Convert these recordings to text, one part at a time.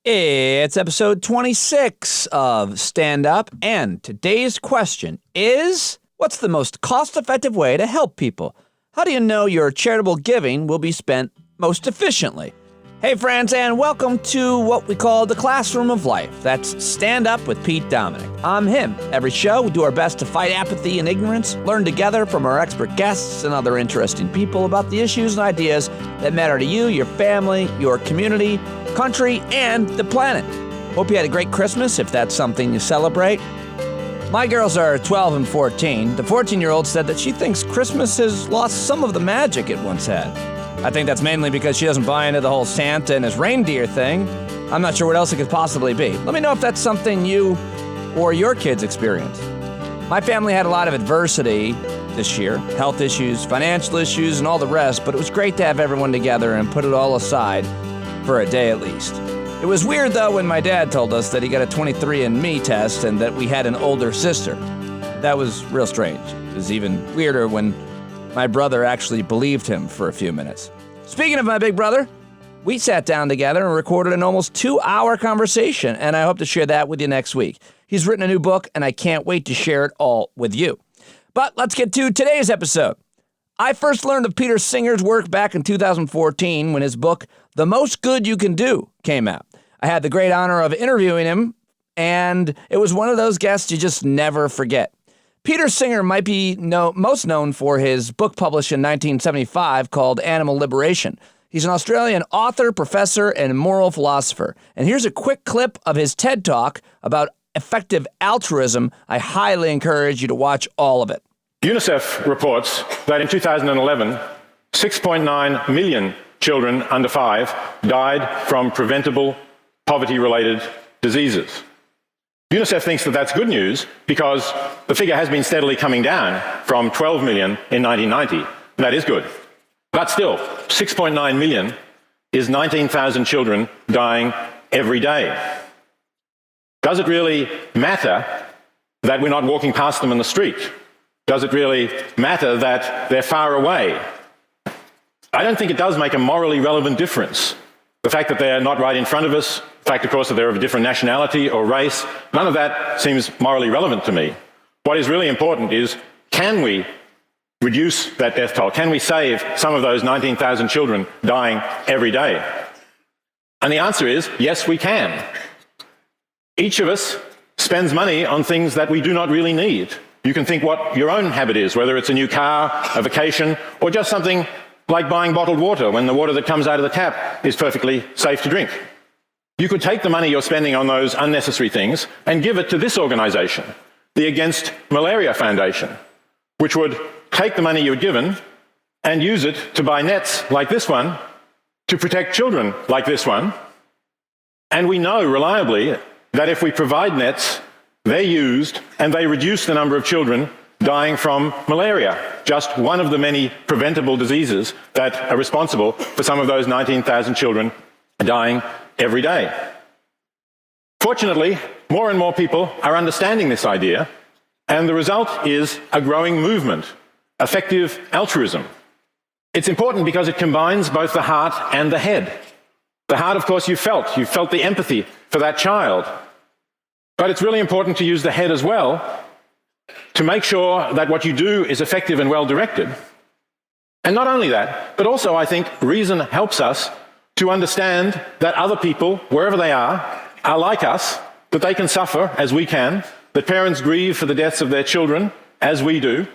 It's episode 26 of Stand Up, and today's question is, what's the most cost-effective way to help people? How do you know your charitable giving will be spent most efficiently? Hey friends, and welcome to what we call the classroom of life. That's Stand Up with Pete Dominic. I'm him. Every show, we do our best to fight apathy and ignorance, learn together from our expert guests and other interesting people about the issues and ideas that matter to you, your family, your community, country, and the planet. Hope you had a great Christmas, if that's something you celebrate. My girls are 12 and 14. The 14-year-old said that she thinks Christmas has lost some of the magic it once had. I think that's mainly because she doesn't buy into the whole Santa and his reindeer thing. I'm not sure what else it could possibly be. Let me know if that's something you or your kids experience. My family had a lot of adversity this year, health issues, financial issues, and all the rest, but it was great to have everyone together and put it all aside for a day at least. It was weird, though, when my dad told us that he got a 23andMe test and that we had an older sister. That was real strange. It was even weirder when my brother actually believed him for a few minutes. Speaking of my big brother, we sat down together and recorded an almost 2-hour conversation, and I hope to share that with you next week. He's written a new book, and I can't wait to share it all with you. But let's get to today's episode. I first learned of Peter Singer's work back in 2014 when his book, The Most Good You Can Do, came out. I had the great honor of interviewing him, and it was one of those guests you just never forget. Peter Singer might be most known for his book published in 1975 called Animal Liberation. He's an Australian author, professor, and moral philosopher. And here's a quick clip of his TED Talk about effective altruism. I highly encourage you to watch all of it. UNICEF reports that in 2011, 6.9 million children under 5 died from preventable poverty-related diseases. UNICEF thinks that that's good news because the figure has been steadily coming down from 12 million in 1990. That is good. But still, 6.9 million is 19,000 children dying every day. Does it really matter that we're not walking past them in the street? Does it really matter that they're far away? I don't think it does make a morally relevant difference. The fact that they're not right in front of us, the fact, of course, that they're of a different nationality or race, none of that seems morally relevant to me. What is really important is, can we reduce that death toll? Can we save some of those 19,000 children dying every day? And the answer is, yes, we can. Each of us spends money on things that we do not really need. You can think what your own habit is, whether it's a new car, a vacation, or just something like buying bottled water when the water that comes out of the tap is perfectly safe to drink. You could take the money you're spending on those unnecessary things and give it to this organization, the Against Malaria Foundation, which would take the money you had given and use it to buy nets like this one to protect children like this one. And we know reliably that if we provide nets, they're used and they reduce the number of children dying from malaria, just one of the many preventable diseases that are responsible for some of those 19,000 children dying every day. Fortunately, more and more people are understanding this idea, and the result is a growing movement, effective altruism. It's important because it combines both the heart and the head. The heart, of course, you felt the empathy for that child. But it's really important to use the head as well to make sure that what you do is effective and well-directed. And not only that, but also I think reason helps us to understand that other people, wherever they are like us, that they can suffer as we can, that parents grieve for the deaths of their children as we do,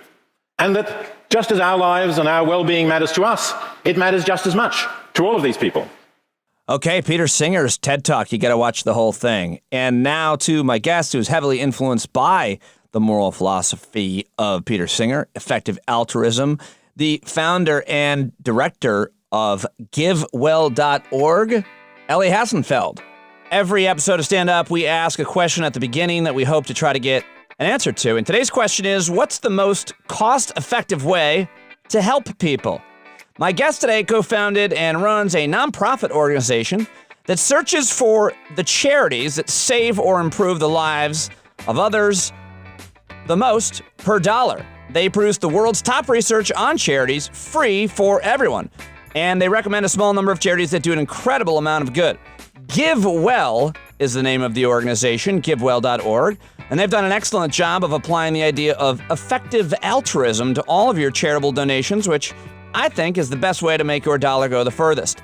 and that just as our lives and our well-being matters to us, it matters just as much to all of these people. Okay, Peter Singer's TED Talk. You got to watch the whole thing. And now to my guest, who's heavily influenced by the moral philosophy of Peter Singer, effective altruism, the founder and director of GiveWell.org, Ellie Hassenfeld. Every episode of Stand Up, we ask a question at the beginning that we hope to try to get an answer to. And today's question is, what's the most cost-effective way to help people? My guest today co-founded and runs a nonprofit organization that searches for the charities that save or improve the lives of others the most per dollar. They produce the world's top research on charities, free for everyone. And they recommend a small number of charities that do an incredible amount of good. GiveWell is the name of the organization, givewell.org, and they've done an excellent job of applying the idea of effective altruism to all of your charitable donations, which I think is the best way to make your dollar go the furthest.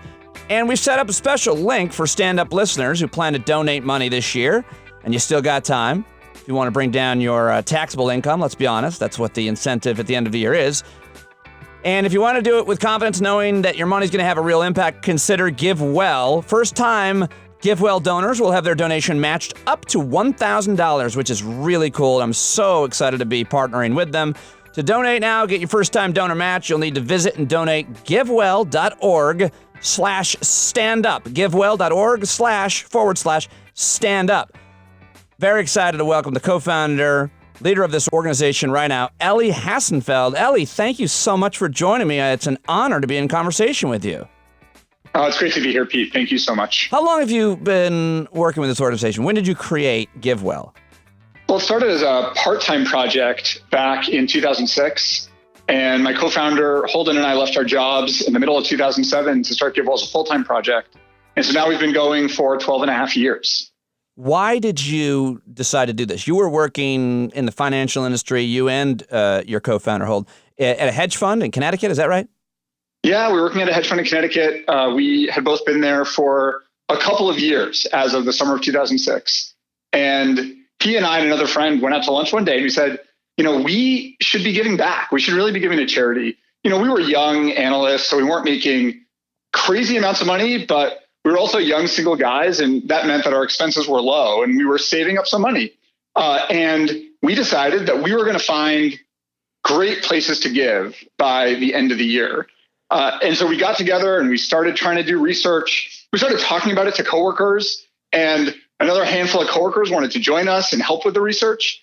And we've set up a special link for stand-up listeners who plan to donate money this year, and you still got time. If you want to bring down your taxable income, let's be honest, that's what the incentive at the end of the year is. And if you want to do it with confidence, knowing that your money's going to have a real impact, consider GiveWell. First-time GiveWell donors will have their donation matched up to $1,000, which is really cool. I'm so excited to be partnering with them. To donate now, get your first-time donor match, you'll need to visit and donate givewell.org/stand-up. givewell.org//stand-up. Very excited to welcome the co-founder, leader of this organization right now, Ellie Hassenfeld. Ellie, thank you so much for joining me. It's an honor to be in conversation with you. Oh, it's great to be here, Pete. Thank you so much. How long have you been working with this organization? When did you create GiveWell? Well, it started as a part-time project back in 2006. And my co-founder, Holden, and I left our jobs in the middle of 2007 to start GiveWell as a full-time project. And so now we've been going for 12 and a half years. Why did you decide to do this? You were working in the financial industry, you and your co-founder, Holden, at a hedge fund in Connecticut. Is that right? Yeah, we were working at a hedge fund in Connecticut. We had both been there for a couple of years as of the summer of 2006. And he and I and another friend went out to lunch one day and we said, we should be giving back. We should really be giving to charity. We were young analysts, so we weren't making crazy amounts of money, but we were also young single guys, and that meant that our expenses were low and we were saving up some money. And we decided that we were going to find great places to give by the end of the year. And so we got together and we started trying to do research. We started talking about it to coworkers, and another handful of coworkers wanted to join us and help with the research.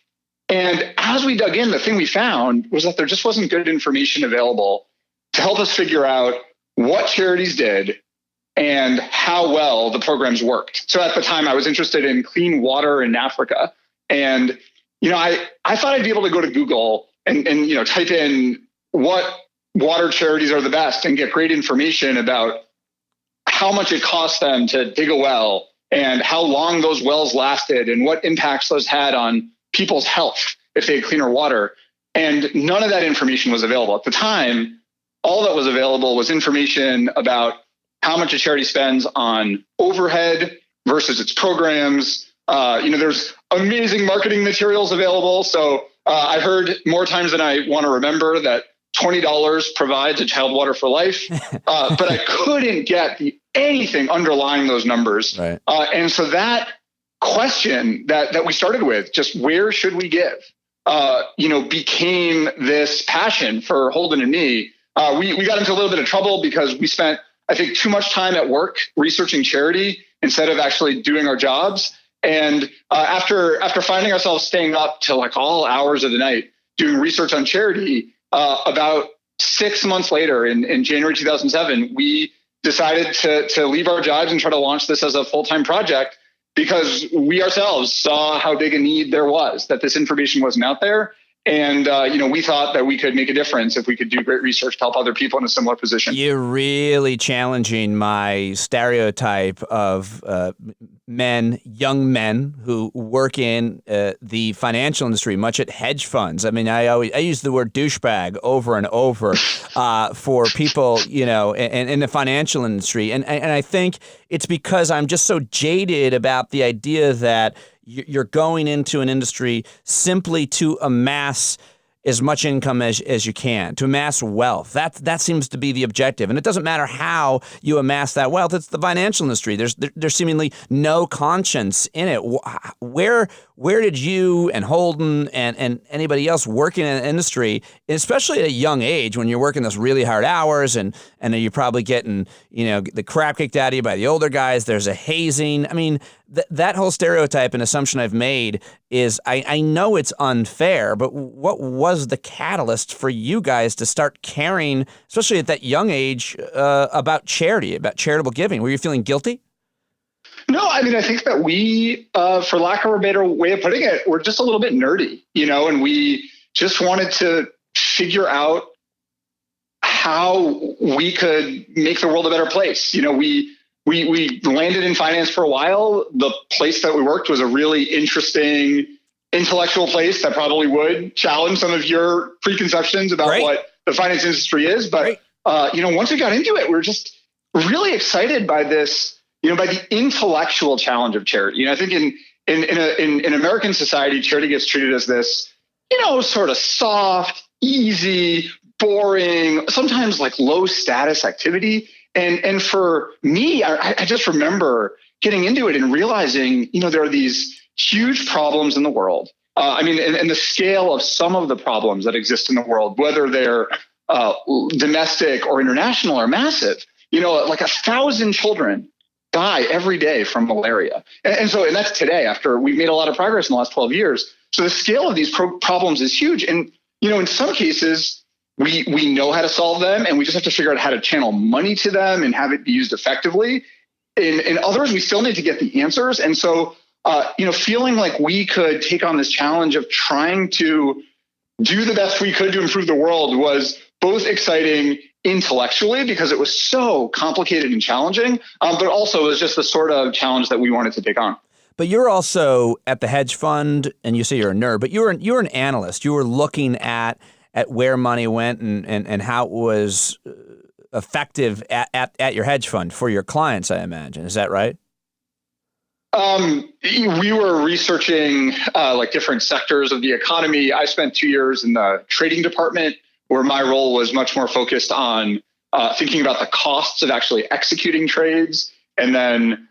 And as we dug in, the thing we found was that there just wasn't good information available to help us figure out what charities did and how well the programs worked. So at the time, I was interested in clean water in Africa. And, I thought I'd be able to go to Google and type in what water charities are the best and get great information about how much it cost them to dig a well and how long those wells lasted and what impacts those had on people's health if they had cleaner water. And none of that information was available. At the time, all that was available was information about how much a charity spends on overhead versus its programs. There's amazing marketing materials available. So I heard more times than I want to remember that $20 provides a child water for life. But I couldn't get anything underlying those numbers. Right. And so that question that we started with, just where should we give, became this passion for Holden and me. We got into a little bit of trouble because we spent, I think, too much time at work researching charity instead of actually doing our jobs. And after finding ourselves staying up till like all hours of the night doing research on charity, about 6 months later in January 2007, we decided to leave our jobs and try to launch this as a full-time project because we ourselves saw how big a need there was, that this information wasn't out there. And, we thought that we could make a difference if we could do great research to help other people in a similar position. You're really challenging my stereotype of young men who work in the financial industry, much at hedge funds. I mean, I use the word douchebag over and over for people, in the financial industry. And I think it's because I'm just so jaded about the idea that you're going into an industry simply to amass as much income as you can, to amass wealth. That seems to be the objective. And it doesn't matter how you amass that wealth. It's the financial industry. There's seemingly no conscience in it. Where did you and Holden and anybody else working in the industry, especially at a young age when you're working those really hard hours and you're probably getting, the crap kicked out of you by the older guys, there's a hazing. I mean, that whole stereotype and assumption I've made is, I know it's unfair, but what was the catalyst for you guys to start caring, especially at that young age, about charity, about charitable giving? Were you feeling guilty? No, I mean, I think that we, for lack of a better way of putting it, we're just a little bit nerdy, and we just wanted to figure out how we could make the world a better place. we landed in finance for a while. The place that we worked was a really interesting intellectual place that probably would challenge some of your preconceptions about what the finance industry is. But, once we got into it, we were just really excited by this, by the intellectual challenge of charity. I think in American society, charity gets treated as this, sort of soft, easy, boring, sometimes like low status activity. And for me, I just remember getting into it and realizing, there are these huge problems in the world. And the scale of some of the problems that exist in the world, whether they're domestic or international, are massive. Like 1,000 children die every day from malaria. And that's today, after we've made a lot of progress in the last 12 years. So the scale of these problems is huge. And, in some cases, we know how to solve them, and we just have to figure out how to channel money to them and have it be used effectively. In others, we still need to get the answers. And so, feeling like we could take on this challenge of trying to do the best we could to improve the world was both exciting intellectually because it was so complicated and challenging, but also it was just the sort of challenge that we wanted to take on. But you're also at the hedge fund, and you say you're a nerd, but you're an analyst. You were looking at where money went and how it was effective at your hedge fund for your clients, I imagine. Is that right? We were researching different sectors of the economy. I spent 2 years in the trading department, where my role was much more focused on thinking about the costs of actually executing trades and then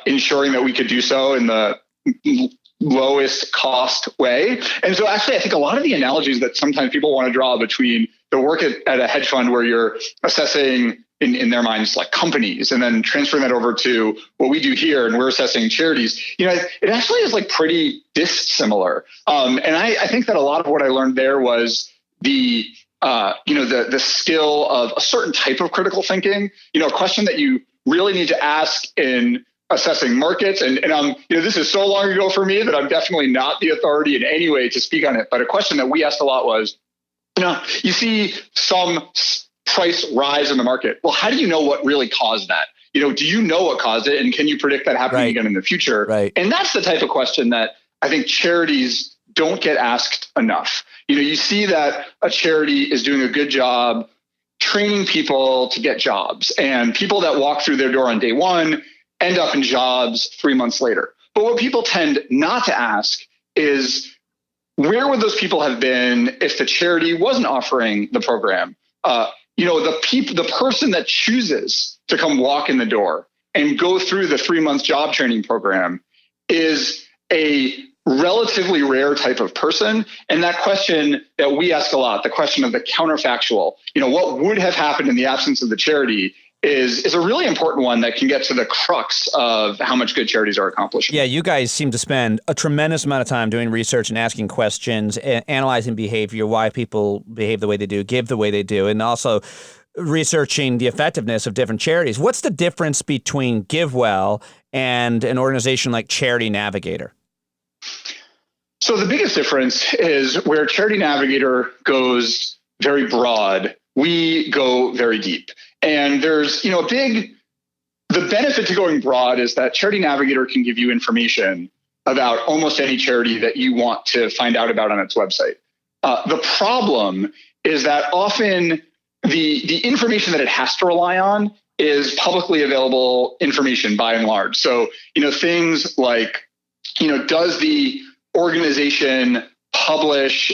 ensuring that we could do so in the lowest cost way. And so actually, I think a lot of the analogies that sometimes people want to draw between the work at a hedge fund where you're assessing in their minds like companies and then transferring that over to what we do here and we're assessing charities, it actually is like pretty dissimilar. And I think that a lot of what I learned there was the skill of a certain type of critical thinking, a question that you really need to ask in assessing markets. And this is so long ago for me that I'm definitely not the authority in any way to speak on it. But a question that we asked a lot was, you see some price rise in the market. Well, how do you know what really caused that? Do you know what caused it? And can you predict that happening again in the future? Right. And that's the type of question that I think charities don't get asked enough. You see that a charity is doing a good job training people to get jobs, and people that walk through their door on day one end up in jobs 3 months later. But what people tend not to ask is, where would those people have been if the charity wasn't offering the program? The person that chooses to come walk in the door and go through the 3-month job training program is a relatively rare type of person. And that question that we ask a lot, the question of the counterfactual, what would have happened in the absence of the charity, is a really important one that can get to the crux of how much good charities are accomplishing. Yeah, you guys seem to spend a tremendous amount of time doing research and asking questions, analyzing behavior, why people behave the way they do, give the way they do, and also researching the effectiveness of different charities. What's the difference between GiveWell and an organization like Charity Navigator? So the biggest difference is where Charity Navigator goes very broad, we go very deep. And there's, the benefit to going broad is that Charity Navigator can give you information about almost any charity that you want to find out about on its website. The problem is that often the information that it has to rely on is publicly available information by and large. So, things like, does the organization publish,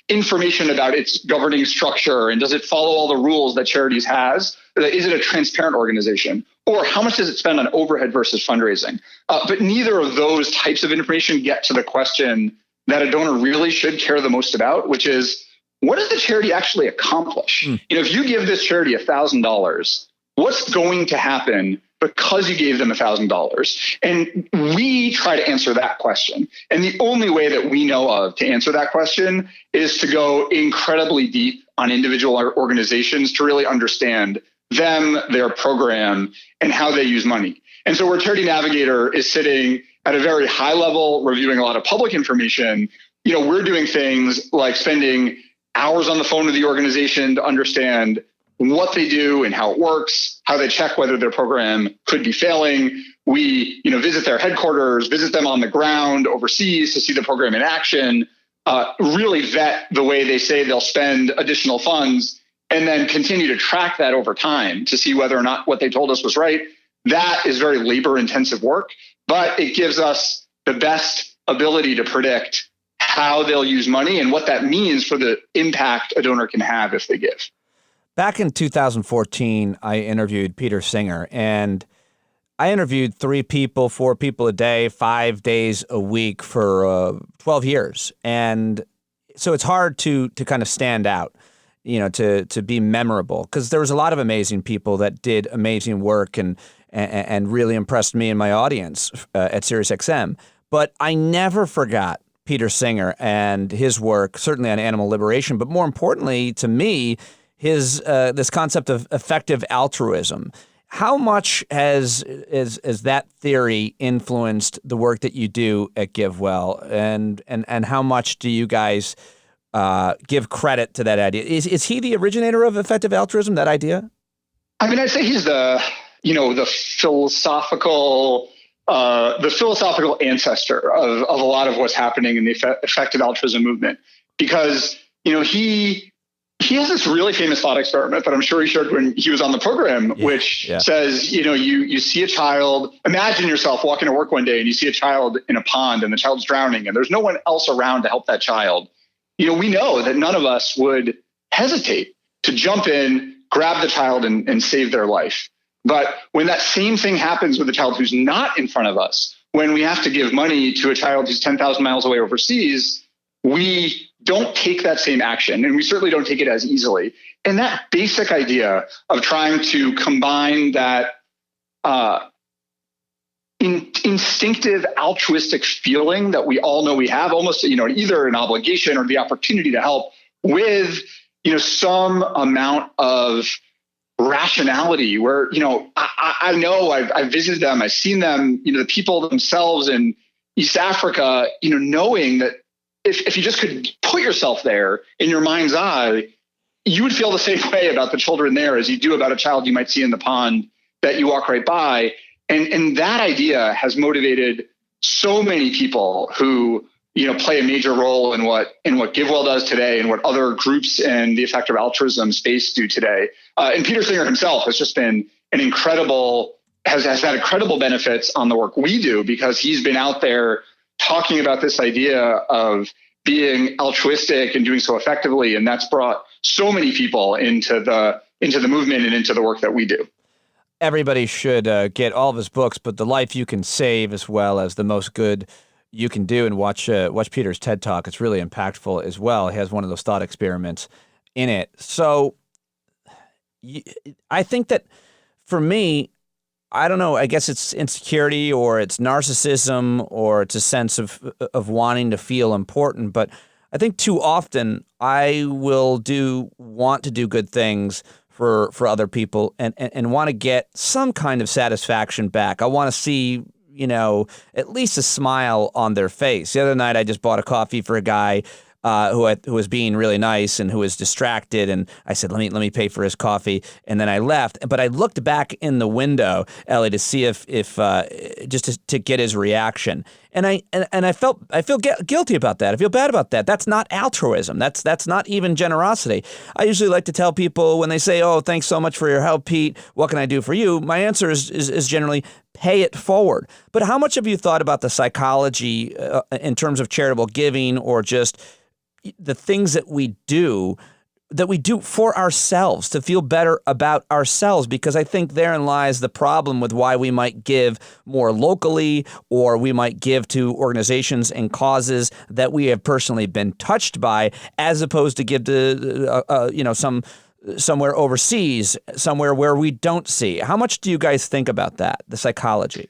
information about its governing structure, and does it follow all the rules that charities has? Is it a transparent organization? Or how much does it spend on overhead versus fundraising? But neither of those types of information get to the question that a donor really should care the most about, which is, what does the charity actually accomplish? If you give this charity $1,000, what's going to happen because you gave them $1,000? And we try to answer that question. And the only way that we know of to answer that question is to go incredibly deep on individual organizations to really understand them, their program, and how they use money. And so where Charity Navigator is sitting at a very high level, reviewing a lot of public information, we're doing things like spending hours on the phone with the organization to understand what they do and how it works, how they check whether their program could be failing. We, visit their headquarters, visit them on the ground overseas to see the program in action, really vet the way they say they'll spend additional funds, and then continue to track that over time to see whether or not what they told us was right. That is very labor-intensive work, but it gives us the best ability to predict how they'll use money and what that means for the impact a donor can have if they give. Back in 2014, I interviewed Peter Singer, and I interviewed 3 people, 4 people a day, 5 days a week for 12 years. And so it's hard to kind of stand out, to be memorable, because there was a lot of amazing people that did amazing work and really impressed me and my audience at SiriusXM. But I never forgot Peter Singer and his work, certainly on animal liberation, but more importantly to me, his this concept of effective altruism. How much has that theory influenced the work that you do at GiveWell, and how much do you guys give credit to that idea? Is he the originator of effective altruism, that idea? I mean, I'd say he's the philosophical ancestor of a lot of what's happening in the effective altruism movement, because he has this really famous thought experiment that I'm sure he shared when he was on the program, which says, you see a child, imagine yourself walking to work one day and you see a child in a pond and the child's drowning and there's no one else around to help that child. We know that none of us would hesitate to jump in, grab the child and save their life. But when that same thing happens with a child who's not in front of us, when we have to give money to a child who's 10,000 miles away overseas, we don't take that same action, and we certainly don't take it as easily. And that basic idea of trying to combine that instinctive altruistic feeling that we all know we have, almost either an obligation or the opportunity to help, with some amount of rationality where I know I've visited them, I've seen them, the people themselves in East Africa, knowing that if you just could put yourself there in your mind's eye, you would feel the same way about the children there as you do about a child you might see in the pond that you walk right by. And that idea has motivated so many people who, play a major role in what GiveWell does today and what other groups in the effective altruism space do today. And Peter Singer himself has just been has had incredible benefits on the work we do, because he's been out there talking about this idea of being altruistic and doing so effectively. And that's brought so many people into the movement and into the work that we do. Everybody should get all of his books, but The Life You Can Save, as well as The Most Good You Can Do, and watch Peter's TED Talk. It's really impactful as well. He has one of those thought experiments in it. So I think that for me, I don't know, I guess it's insecurity or it's narcissism or it's a sense of wanting to feel important. But I think too often I will want to do good things for other people and want to get some kind of satisfaction back. I want to see, at least a smile on their face. The other night I just bought a coffee for a guy who was being really nice and who was distracted, and I said, let me pay for his coffee, and then I left. But I looked back in the window, Ellie, to see if just to get his reaction, and I feel guilty about that. I feel bad about that. That's not altruism. That's not even generosity. I usually like to tell people when they say, "Oh, thanks so much for your help, Pete. What can I do for you?" My answer is generally, pay it forward. But how much have you thought about the psychology in terms of charitable giving, or just the things that we do for ourselves to feel better about ourselves? Because I think therein lies the problem with why we might give more locally, or we might give to organizations and causes that we have personally been touched by, as opposed to give to somewhere overseas, somewhere where we don't see. How much do you guys think about that, the psychology?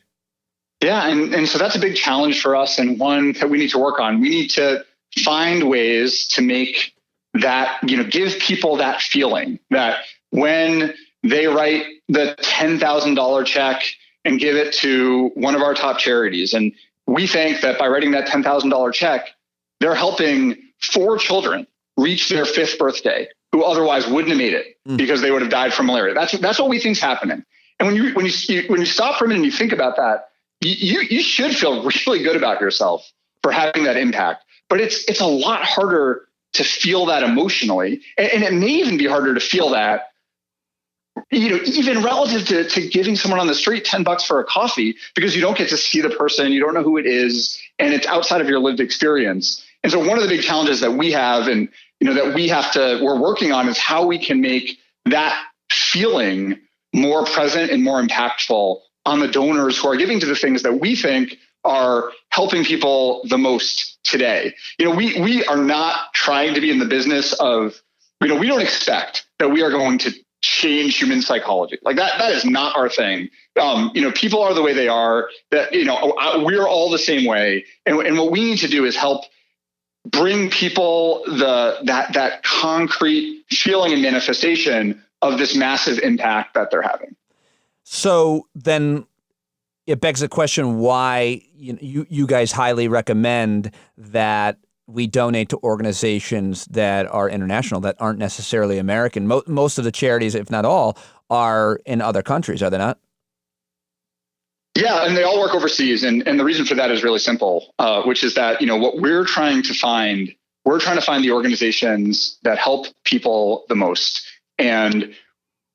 Yeah, and so that's a big challenge for us, and one that we need to work on. We need to find ways to make that, give people that feeling that when they write the $10,000 check and give it to one of our top charities, and we think that by writing that $10,000 check, they're helping 4 children reach their 5th birthday who otherwise wouldn't have made it because they would have died from malaria. That's what we think is happening. And when you stop for a minute and you think about that, you should feel really good about yourself for having that impact. But it's a lot harder to feel that emotionally, and it may even be harder to feel that, even relative to giving someone on the street $10 for a coffee, because you don't get to see the person, you don't know who it is, and it's outside of your lived experience. And so one of the big challenges that we have, and that we're working on, is how we can make that feeling more present and more impactful on the donors who are giving to the things that we think are helping people the most today. We are not trying to be in the business of, we don't expect that we are going to change human psychology. Like that is not our thing. People are the way they are, that, we're all the same way. And what we need to do is help bring people that concrete feeling and manifestation of this massive impact that they're having. So then it begs the question why you guys highly recommend that we donate to organizations that are international, that aren't necessarily American. Most of the charities, if not all, are in other countries, are they not? Yeah, and they all work overseas. And the reason for that is really simple, which is that, what we're trying to find the organizations that help people the most. And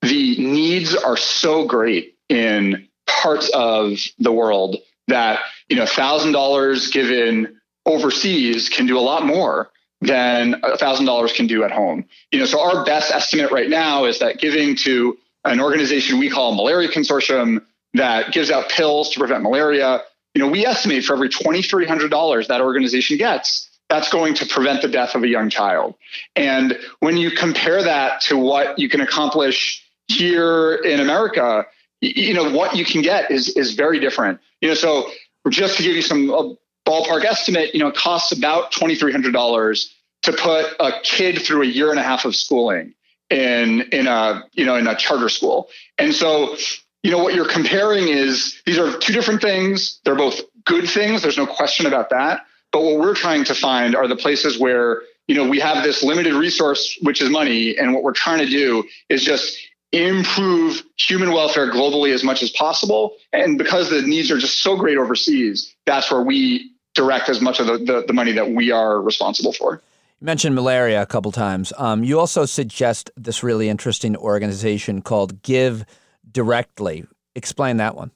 the needs are so great in parts of the world that, $1,000 given overseas can do a lot more than $1,000 can do at home. So our best estimate right now is that giving to an organization we call Malaria Consortium that gives out pills to prevent malaria, we estimate for every $2,300 that organization gets, that's going to prevent the death of a young child. And when you compare that to what you can accomplish here in America, what you can get is very different. So just to give you some ballpark estimate, it costs about $2,300 to put a kid through a year and a half of schooling in a charter school. And so, what you're comparing is, these are two different things. They're both good things. There's no question about that. But what we're trying to find are the places where, we have this limited resource, which is money. And what we're trying to do is just improve human welfare globally as much as possible. And because the needs are just so great overseas, that's where we direct as much of the money that we are responsible for. You mentioned malaria a couple times. You also suggest this really interesting organization called Give Directly. Explain that one.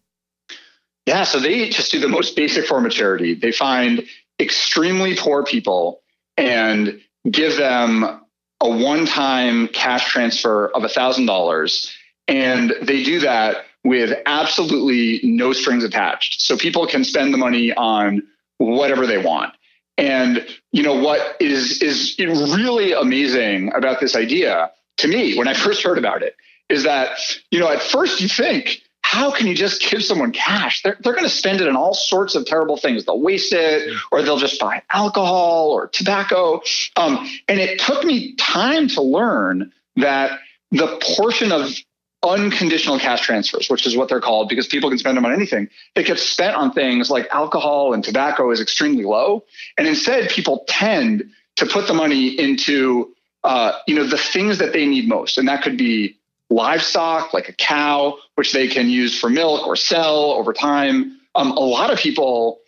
Yeah, so they just do the most basic form of charity. They find extremely poor people and give them a one-time cash transfer of $1,000. And they do that with absolutely no strings attached. So people can spend the money on whatever they want. And what is really amazing about this idea to me when I first heard about it is that, at first you think, how can you just give someone cash? They're going to spend it on all sorts of terrible things. They'll waste it, or they'll just buy alcohol or tobacco. And it took me time to learn that the portion of unconditional cash transfers, which is what they're called because people can spend them on anything, that gets spent on things like alcohol and tobacco is extremely low. And instead, people tend to put the money into, the things that they need most. And that could be livestock, like a cow, which they can use for milk or sell over time. A lot of people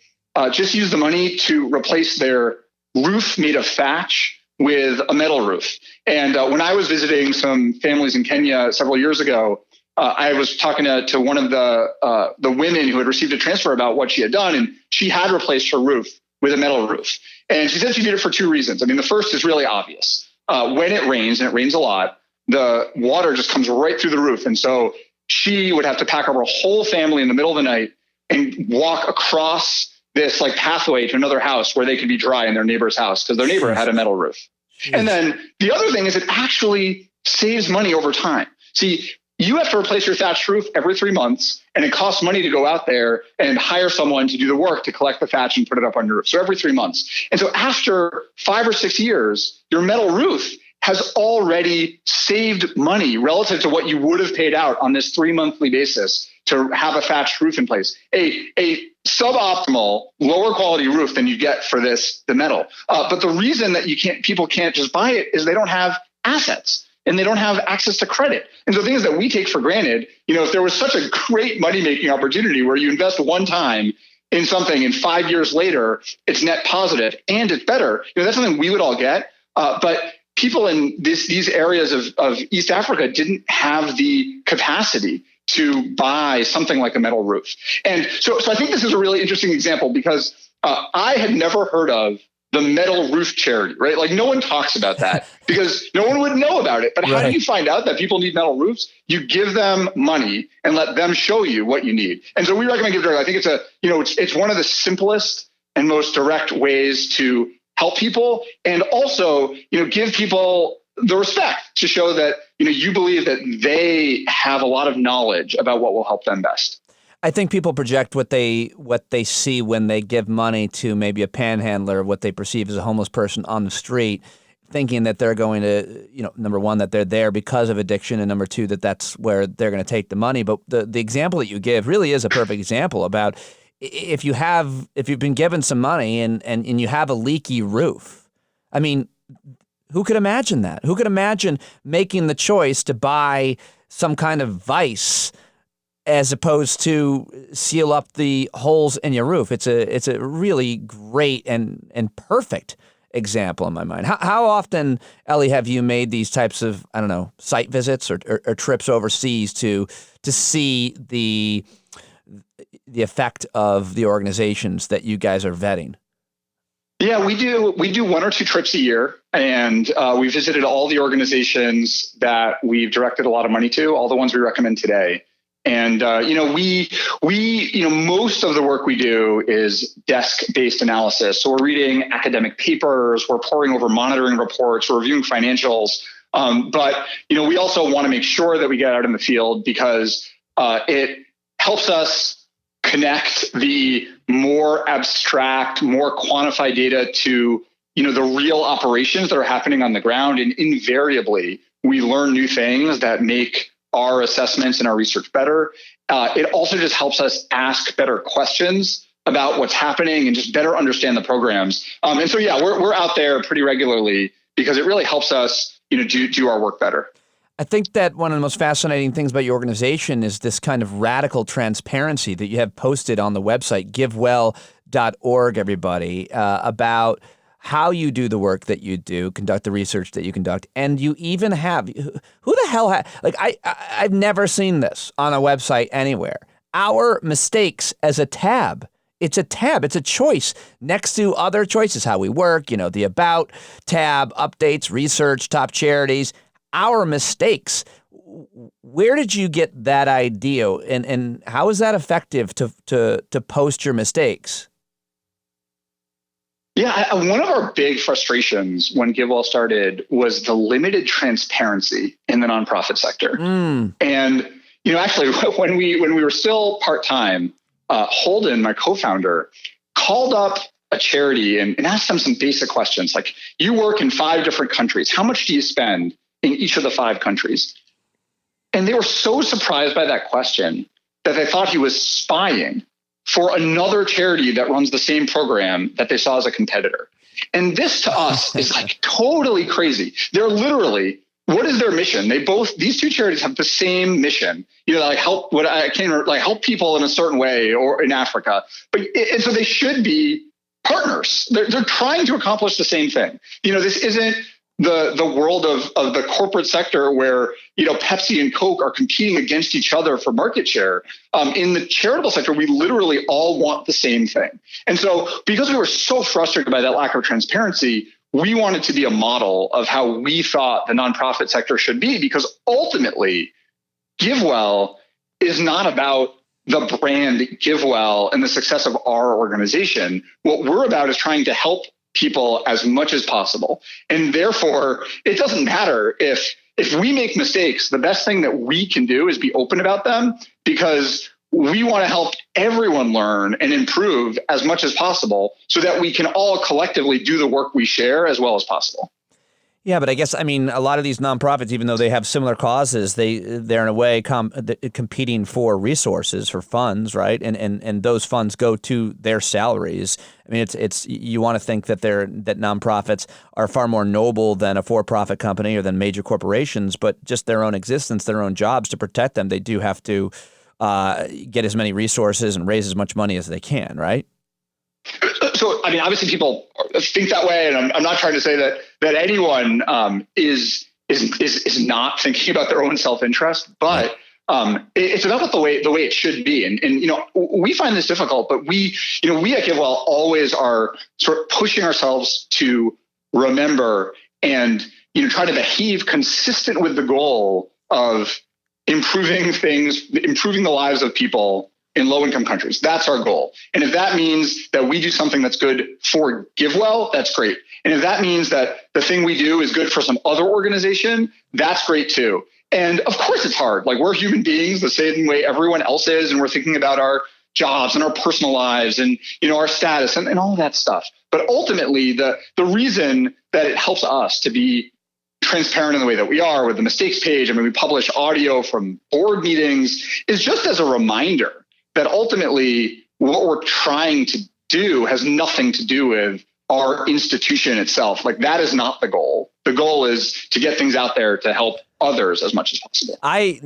just use the money to replace their roof made of thatch with a metal roof. And when I was visiting some families in Kenya several years ago, I was talking to one of the women who had received a transfer about what she had done, and she had replaced her roof with a metal roof. And she said she did it for two reasons. I mean, the first is really obvious. When it rains, and it rains a lot, the water just comes right through the roof. And so she would have to pack up her whole family in the middle of the night and walk across this pathway to another house where they could be dry in their neighbor's house because their neighbor had a metal roof. Jeez. And then the other thing is it actually saves money over time. See, you have to replace your thatched roof every 3 months, and it costs money to go out there and hire someone to do the work to collect the thatch and put it up on your roof. So every 3 months. And so after 5 or 6 years, your metal roof has already saved money relative to what you would have paid out on this 3 monthly basis to have a thatched roof in place. A suboptimal, lower quality roof than you get for the metal. But the reason that people can't just buy it is they don't have assets. and they don't have access to credit. And so things that we take for granted, if there was such a great money-making opportunity where you invest one time in something and 5 years later it's net positive and it's better, that's something we would all get. But people in these areas of East Africa didn't have the capacity to buy something like a metal roof. And so I think this is a really interesting example because I had never heard of the metal roof charity, right? Like no one talks about that because no one would know about it. But how do you find out that people need metal roofs? You give them money and let them show you what you need. And so we recommend Give Directly. I think it's one of the simplest and most direct ways to help people and also, give people the respect to show that, you believe that they have a lot of knowledge about what will help them best. I think people project what they see when they give money to maybe a panhandler, what they perceive as a homeless person on the street, thinking that they're going to, number one, that they're there because of addiction, and number two, that that's where they're going to take the money. But the example that you give really is a perfect example about if you've been given some money and you have a leaky roof. I mean, who could imagine that? Who could imagine making the choice to buy some kind of vice as opposed to seal up the holes in your roof? It's a really great and perfect example in my mind. How often, Ellie, have you made these types of, site visits or trips overseas to see the effect of the organizations that you guys are vetting? Yeah, we do 1 or 2 trips a year, and we visited all the organizations that we've directed a lot of money to, all the ones we recommend today. And, we most of the work we do is desk-based analysis. So we're reading academic papers, we're poring over monitoring reports, we're reviewing financials. But we also want to make sure that we get out in the field because it helps us connect the more abstract, more quantified data to, the real operations that are happening on the ground. And invariably, we learn new things that make our assessments and our research better. It also just helps us ask better questions about what's happening and just better understand the programs. And so, we're out there pretty regularly because it really helps us, do our work better. I think that one of the most fascinating things about your organization is this kind of radical transparency that you have posted on the website, GiveWell.org, everybody, about how you do the work that you do, conduct the research that you conduct, and you even have, who the hell I've never seen this on a website anywhere. Our mistakes as a tab. It's a tab. It's a choice next to other choices, how we work, the About tab, updates, research, top charities. Our mistakes. Where did you get that idea, and how is that effective to post your mistakes? Yeah, one of our big frustrations when GiveWell started was the limited transparency in the nonprofit sector. And actually, when we were still part-time, Holden, my co-founder, called up a charity and asked them some basic questions like, you work in 5 different countries. How much do you spend in each of the 5 countries? And they were so surprised by that question that they thought he was spying for another charity that runs the same program that they saw as a competitor. And this to us is like totally crazy. They're literally, what is their mission? These 2 charities have the same mission, help people in a certain way or in Africa. And so they should be partners. They're trying to accomplish the same thing. This isn't the world of the corporate sector where, Pepsi and Coke are competing against each other for market share. In the charitable sector, we literally all want the same thing. And so because we were so frustrated by that lack of transparency, we wanted to be a model of how we thought the nonprofit sector should be, because ultimately GiveWell is not about the brand GiveWell and the success of our organization. What we're about is trying to help people as much as possible. And therefore, it doesn't matter if we make mistakes. The best thing that we can do is be open about them, because we want to help everyone learn and improve as much as possible so that we can all collectively do the work we share as well as possible. Yeah, but I guess, I mean, a lot of these nonprofits, even though they have similar causes, they're in a way competing for resources, for funds, right? And those funds go to their salaries. I mean, it's you want to think that that nonprofits are far more noble than a for-profit company or than major corporations, but just their own existence, their own jobs, to protect them, they do have to get as many resources and raise as much money as they can, right? So, I mean, obviously people think that way, and I'm not trying to say that anyone is not thinking about their own self-interest, but it's about the way it should be. And you know, we find this difficult, but we at GiveWell always are sort of pushing ourselves to remember and, you know, try to behave consistent with the goal of improving the lives of people in low-income countries. That's our goal. And if that means that we do something that's good for GiveWell, that's great. And if that means that the thing we do is good for some other organization, that's great too. And of course it's hard. Like, we're human beings the same way everyone else is, and we're thinking about our jobs and our personal lives and, you know, our status and all of that stuff. But ultimately, the reason that it helps us to be transparent in the way that we are with the mistakes page, I mean, we publish audio from board meetings, is just as a reminder that ultimately what we're trying to do has nothing to do with our institution itself. Like, that is not the goal. The goal is to get things out there to help others as much as possible. I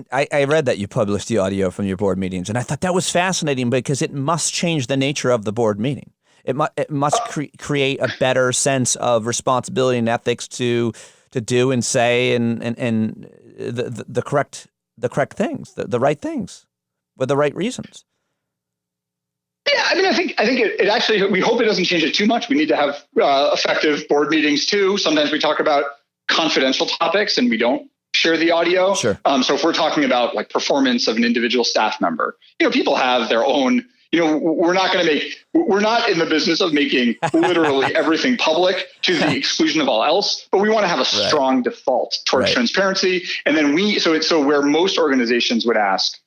read that you published the audio from your board meetings, and I thought that was fascinating because it must change the nature of the board meeting. It must create a better sense of responsibility and ethics to do and say and the correct things, the right things, with the right reasons. Yeah, I mean, I think it actually, we hope it doesn't change it too much. We need to have effective board meetings too. Sometimes we talk about confidential topics and we don't share the audio. Sure. So if we're talking about like performance of an individual staff member, you know, people have their own, you know, we're not in the business of making literally everything public to the exclusion of all else, but we want to have a strong default towards transparency. And then so where most organizations would ask,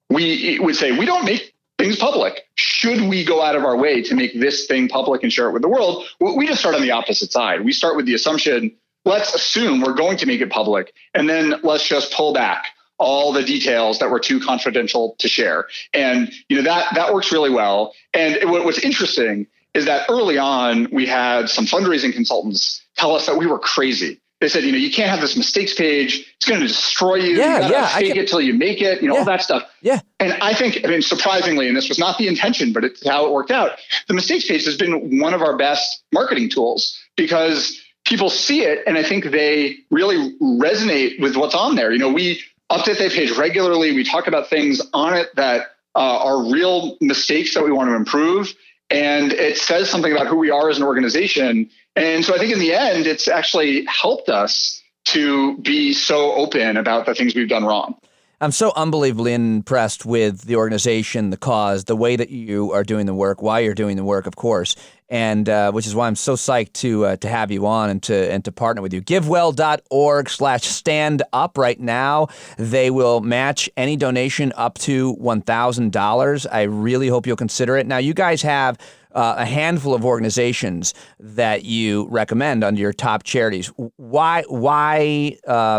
we would say, we don't make things public. Should we go out of our way to make this thing public and share it with the world? We just start on the opposite side. We start with the assumption, let's assume we're going to make it public, and then let's just pull back all the details that were too confidential to share. And, you know, that works really well. And what's interesting is that early on, we had some fundraising consultants tell us that we were crazy. They said, you know, you can't have this mistakes page. It's going to destroy you. You gotta fake it till you make it, you know, all that stuff. Yeah. And I think, I mean, surprisingly, and this was not the intention, but it's how it worked out, the mistakes page has been one of our best marketing tools because people see it. And I think they really resonate with what's on there. You know, we update that page regularly. We talk about things on it that are real mistakes that we want to improve. And it says something about who we are as an organization. And so I think in the end, it's actually helped us to be so open about the things we've done wrong. I'm so unbelievably impressed with the organization, the cause, the way that you are doing the work, why you're doing the work, of course, and which is why I'm so psyched to have you on and to partner with you. GiveWell.org/standup right now. They will match any donation up to $1,000. I really hope you'll consider it. Now, you guys have a handful of organizations that you recommend under your top charities. Why?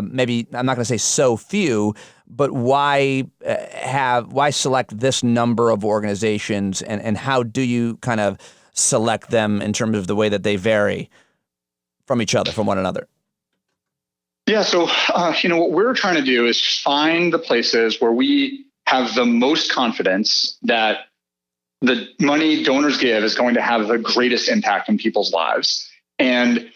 Maybe I'm not going to say so few, but why select this number of organizations, and how do you kind of select them in terms of the way that they vary from each other, from one another? Yeah, so what we're trying to do is find the places where we have the most confidence that the money donors give is going to have the greatest impact on people's lives. And,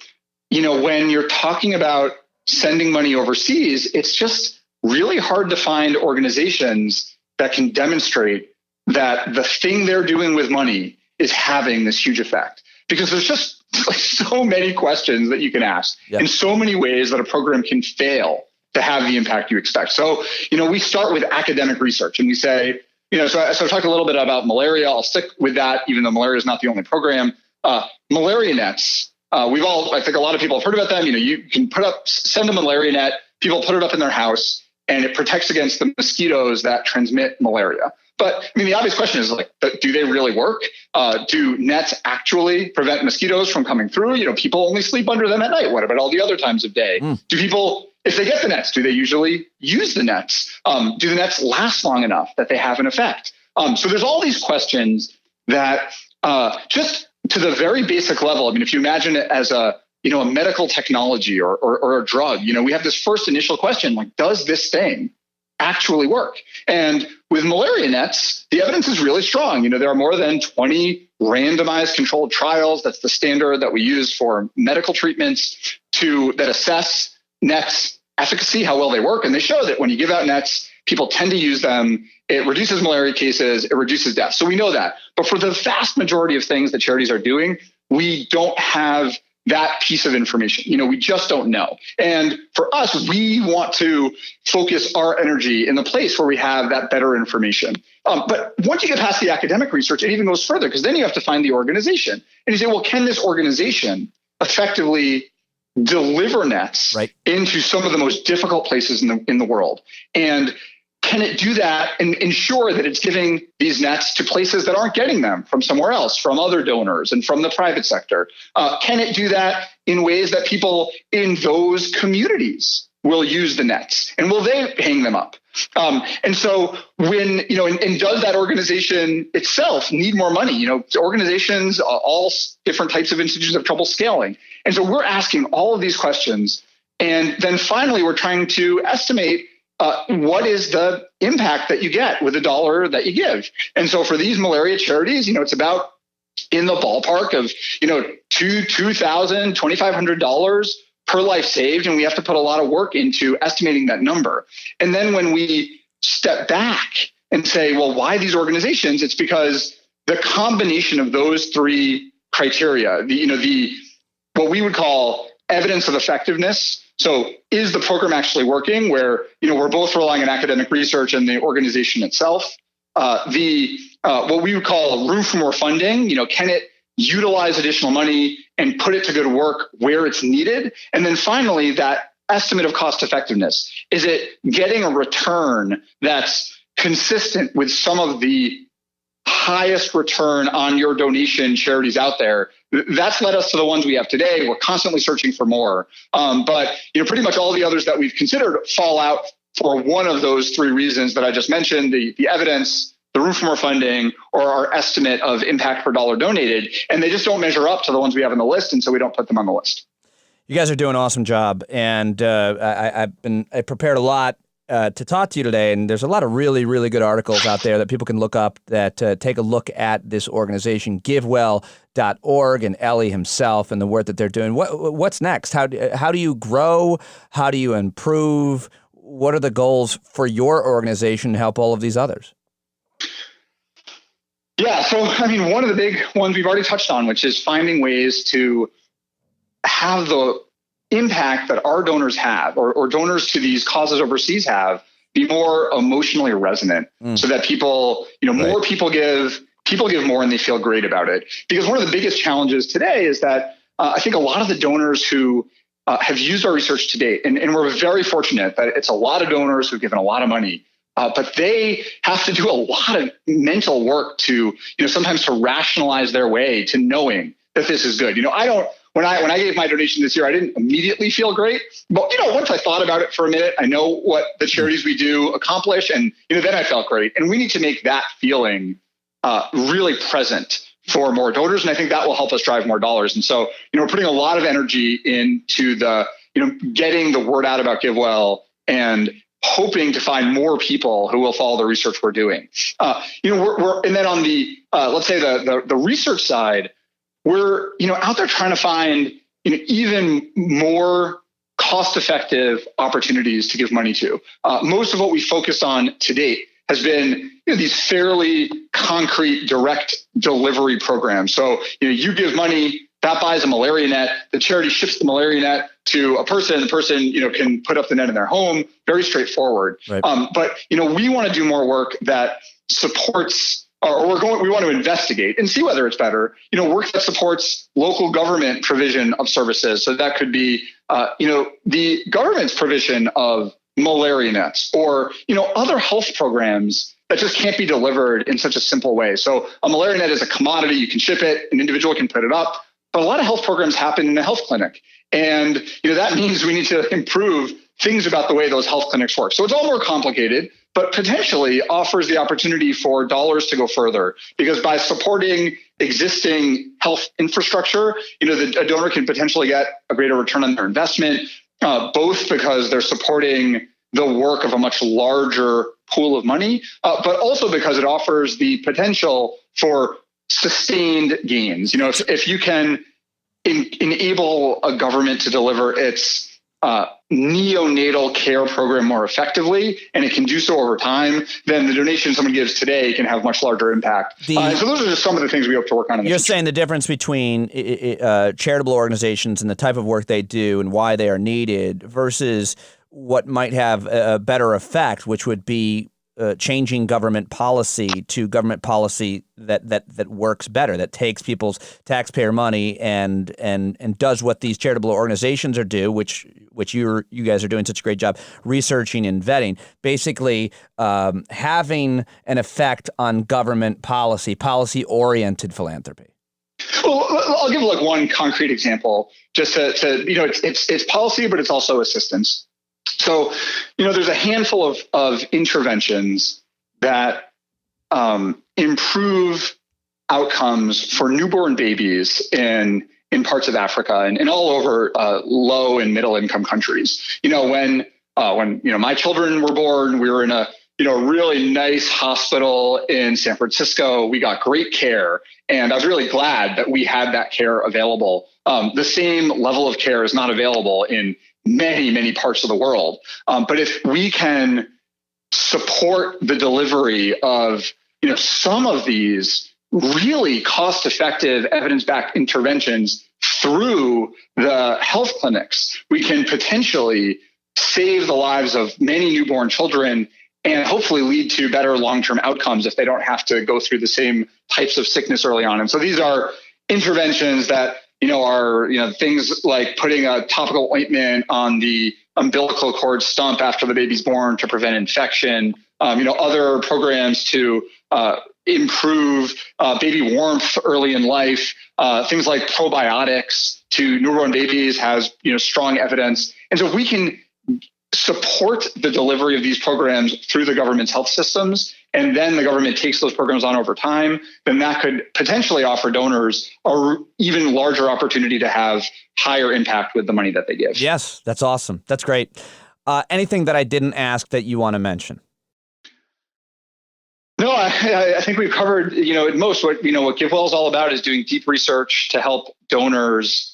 you know, when you're talking about sending money overseas, it's just really hard to find organizations that can demonstrate that the thing they're doing with money is having this huge effect. Because there's just like so many questions that you can ask and so many ways that a program can fail to have the impact you expect. So, you know, we start with academic research and we say, you know, so I talked a little bit about malaria. I'll stick with that, even though malaria is not the only program. Malaria nets. I think a lot of people have heard about them. You know, you can send a malaria net. People put it up in their house, and it protects against the mosquitoes that transmit malaria. But I mean, the obvious question is like, do they really work? Do nets actually prevent mosquitoes from coming through? People only sleep under them at night. What about all the other times of day? Do people, if they get the nets, do they usually use the nets? Do the nets last long enough that they have an effect? So there's all these questions that just to the very basic level, if you imagine it as a medical technology or a drug, we have this first initial question, like, does this thing actually work? And with malaria nets, the evidence is really strong. There are more than 20 randomized controlled trials. That's the standard that we use for medical treatments that assess nets efficacy, how well they work. And they show that when you give out nets, people tend to use them. It reduces malaria cases. It reduces deaths. So we know that. But for the vast majority of things that charities are doing, we don't have that piece of information. We just don't know. And for us, we want to focus our energy in the place where we have that better information. But once you get past the academic research, it even goes further, because then you have to find the organization. And you say, well, can this organization effectively deliver nets into some of the most difficult places in the world? And can it do that and ensure that it's giving these nets to places that aren't getting them from somewhere else, from other donors and from the private sector? Can it do that in ways that people in those communities will use the nets, and will they hang them up? And so when, and does that organization itself need more money? Organizations, all different types of institutions have trouble scaling. And so we're asking all of these questions. And then finally, we're trying to estimate what is the impact that you get with a dollar that you give. And so for these malaria charities, it's about in the ballpark of, $2,000, $2,500 per life saved. And we have to put a lot of work into estimating that number. And then when we step back and say, well, why these organizations? It's because the combination of those three criteria, what we would call evidence of effectiveness. So is the program actually working, where, we're both relying on academic research and the organization itself? What we would call room for more funding, can it utilize additional money and put it to good work where it's needed? And then finally, that estimate of cost effectiveness. Is it getting a return that's consistent with some of the highest return on your donation charities out there? That's led us to the ones we have today. We're constantly searching for more. But pretty much all the others that we've considered fall out for one of those three reasons that I just mentioned: the evidence, the room for more funding, or our estimate of impact per dollar donated. And they just don't measure up to the ones we have on the list, and so we don't put them on the list. You guys are doing an awesome job, and I prepared a lot to talk to you today, and there's a lot of really, really good articles out there that people can look up that take a look at this organization, GiveWell.org, and Ellie himself and the work that they're doing. What's next? How do you grow? How do you improve? What are the goals for your organization to help all of these others? Yeah, so one of the big ones we've already touched on, which is finding ways to have the impact that our donors have, or donors to these causes overseas have, be more emotionally resonant, so that people, more people give more and they feel great about it. Because one of the biggest challenges today is that I think a lot of the donors who have used our research to date, and we're very fortunate that it's a lot of donors who've given a lot of money, but they have to do a lot of mental work to, sometimes to rationalize their way to knowing that this is good. When I gave my donation this year, I didn't immediately feel great, but once I thought about it for a minute, I know what the charities we do accomplish, and then I felt great. And we need to make that feeling really present for more donors, and I think that will help us drive more dollars. And so, we're putting a lot of energy into the, getting the word out about GiveWell and hoping to find more people who will follow the research we're doing. And then on the let's say the research side, we're out there trying to find even more cost-effective opportunities to give money to. Most of what we focused on to date has been these fairly concrete direct delivery programs. So you give money, that buys a malaria net, the charity ships the malaria net to a person, the person can put up the net in their home. Very straightforward. Right. But we want to do more work that supports, or we want to investigate and see whether it's better, work that supports local government provision of services. So that could be, the government's provision of malaria nets, or, other health programs that just can't be delivered in such a simple way. So a malaria net is a commodity. You can ship it, an individual can put it up, but a lot of health programs happen in a health clinic. And that means we need to improve things about the way those health clinics work. So it's all more complicated, but potentially offers the opportunity for dollars to go further, because by supporting existing health infrastructure, a donor can potentially get a greater return on their investment, both because they're supporting the work of a much larger pool of money, but also because it offers the potential for sustained gains. If you can enable a government to deliver its neonatal care program more effectively, and it can do so over time, then the donation someone gives today can have much larger impact. So those are just some of the things we hope to work on in the future. You're saying the difference between charitable organizations and the type of work they do and why they are needed versus what might have a better effect, which would be changing government policy to government policy that works better, that takes people's taxpayer money and does what these charitable organizations are do, which you guys are doing such a great job researching and vetting. Basically, having an effect on government policy-oriented philanthropy. Well, I'll give one concrete example. Just to it's policy, but it's also assistance. So, there's a handful of interventions that improve outcomes for newborn babies in parts of Africa and all over low and middle income countries. When my children were born, we were in a really nice hospital in San Francisco. We got great care, and I was really glad that we had that care available. The same level of care is not available in many, many parts of the world. But if we can support the delivery of, some of these really cost-effective evidence-backed interventions through the health clinics, we can potentially save the lives of many newborn children and hopefully lead to better long-term outcomes if they don't have to go through the same types of sickness early on. And so these are interventions that are things like putting a topical ointment on the umbilical cord stump after the baby's born to prevent infection. Other programs to improve baby warmth early in life. Things like probiotics to newborn babies has strong evidence. And so if we can support the delivery of these programs through the government's health systems, and then the government takes those programs on over time, then that could potentially offer donors an even larger opportunity to have higher impact with the money that they give. Yes, that's awesome. That's great. Anything that I didn't ask that you want to mention? No, I think we've covered, most. What GiveWell is all about is doing deep research to help donors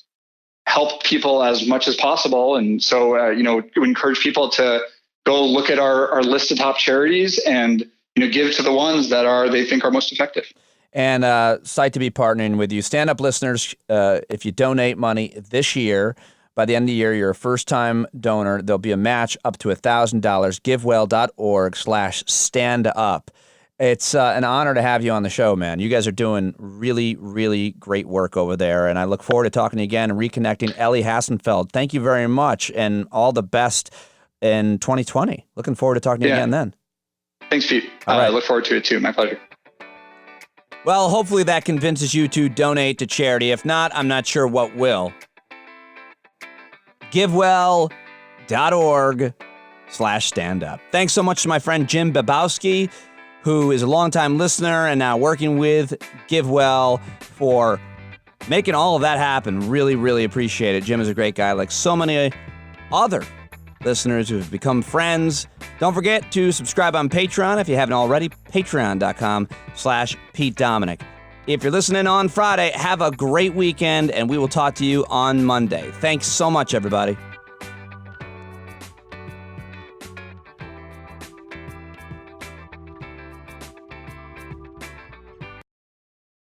help people as much as possible. And so, we encourage people to go look at our list of top charities and, give to the ones that they think are most effective. And psyched to be partnering with you. Stand Up listeners, if you donate money this year, by the end of the year, you're a first-time donor. There'll be a match up to $1,000. GiveWell.org/standup. It's an honor to have you on the show, man. You guys are doing really, really great work over there, and I look forward to talking to you again and reconnecting. Ellie Hassenfeld, thank you very much, and all the best in 2020. Looking forward to talking to you again then. Thanks, Pete. All right. I look forward to it, too. My pleasure. Well, hopefully that convinces you to donate to charity. If not, I'm not sure what will. GiveWell.org/standup. Thanks so much to my friend Jim Babowski, who is a longtime listener and now working with GiveWell for making all of that happen. Really, really appreciate it. Jim is a great guy, like so many other listeners who have become friends. Don't forget to subscribe on Patreon if you haven't already. Patreon.com/Pete Dominick. If you're listening on Friday, have a great weekend, and we will talk to you on Monday. Thanks so much, everybody.